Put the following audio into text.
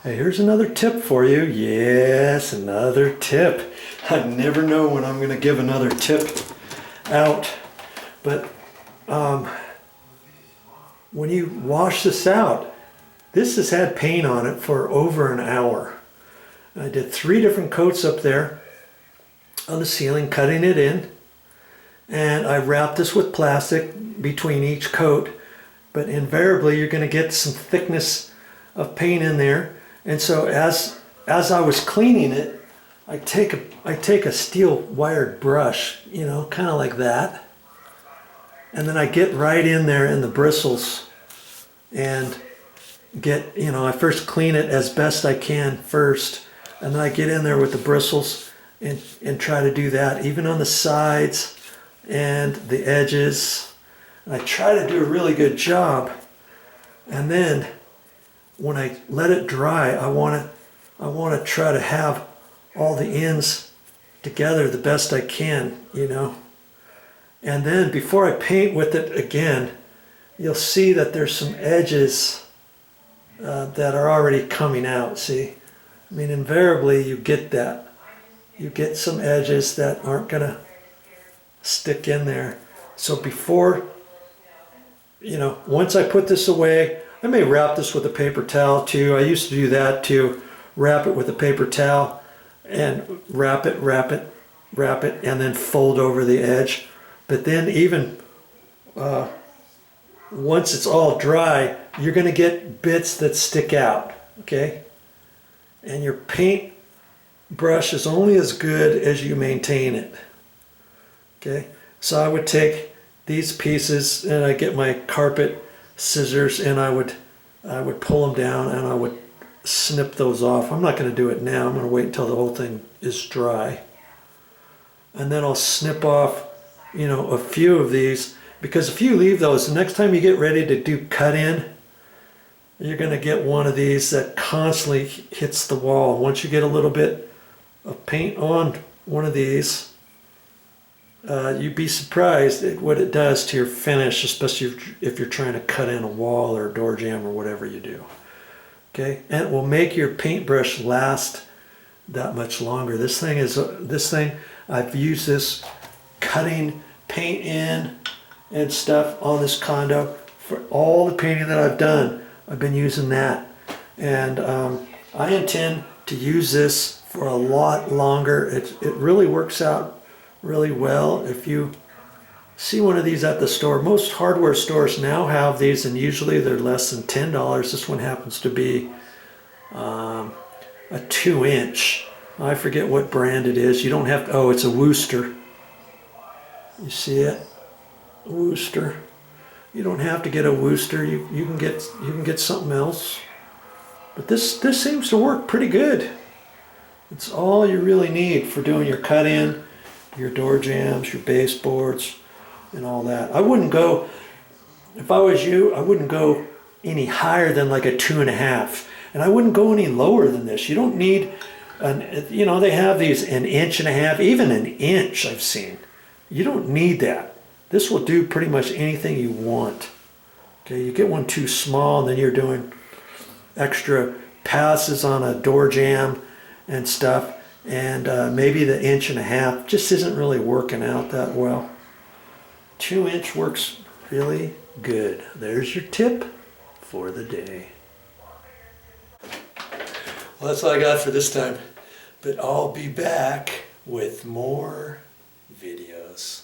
Hey, here's another tip for you. Yes, another tip. I never know when I'm going to give another tip out. But when you wash this out, this has had paint on it for over an hour. I did 3 different coats up there on the ceiling, cutting it in. And I wrapped this with plastic between each coat. But invariably, you're going to get some thickness of paint in there. And so as I was cleaning it, I take a steel wired brush, you know, kind of like that. And then I get right in there in the bristles and get, you know, I first clean it as best I can first. And then I get in there with the bristles and try to do that, even on the sides and the edges. And I try to do a really good job. And then when I let it dry, I want to try to have all the ends together the best I can, you know. And then before I paint with it again, you'll see that there's some edges that are already coming out, see? I mean, invariably you get that. You get some edges that aren't going to stick in there. So before, you know, once I put this away, I may wrap this with a paper towel too. I used to do that too. Wrap it with a paper towel and wrap it, and then fold over the edge. But then even once it's all dry, you're going to get bits that stick out, okay? And your paint brush is only as good as you maintain it, okay? So I would take these pieces and I get my carpet scissors and I would pull them down and I would snip those off. I'm not going to do it now. I'm going to wait until the whole thing is dry. And then I'll snip off, you know, a few of these, because if you leave those, the next time you get ready to do cut in, you're going to get one of these that constantly hits the wall. Once you get a little bit of paint on one of these, you'd be surprised at what it does to your finish, especially if you're trying to cut in a wall or a door jamb or whatever you do. Okay, and it will make your paintbrush last that much longer. This thing, I've used this cutting paint in and stuff on this condo for all the painting that I've done. I've been using that, and I intend to use this for a lot longer. It really works out really well. If you see one of these at the store, most hardware stores now have these, and usually they're less than $10. This one happens to be a 2-inch. I forget what brand it is. You don't have to, oh, it's a Wooster. You see it? Wooster. You don't have to get a Wooster. You can get something else. But this seems to work pretty good. It's all you really need for doing your cut in, your door jambs, your baseboards, and all that. I wouldn't go, if I was you, I wouldn't go any higher than like a 2.5. And I wouldn't go any lower than this. You don't need, you know, they have these 1.5 inches, even 1 inch I've seen. You don't need that. This will do pretty much anything you want. Okay, you get one too small and then you're doing extra passes on a door jamb and stuff. And maybe the 1.5 inches just isn't really working out that well. 2-inch works really good. There's your tip for the day. Well, that's all I got for this time, but I'll be back with more videos.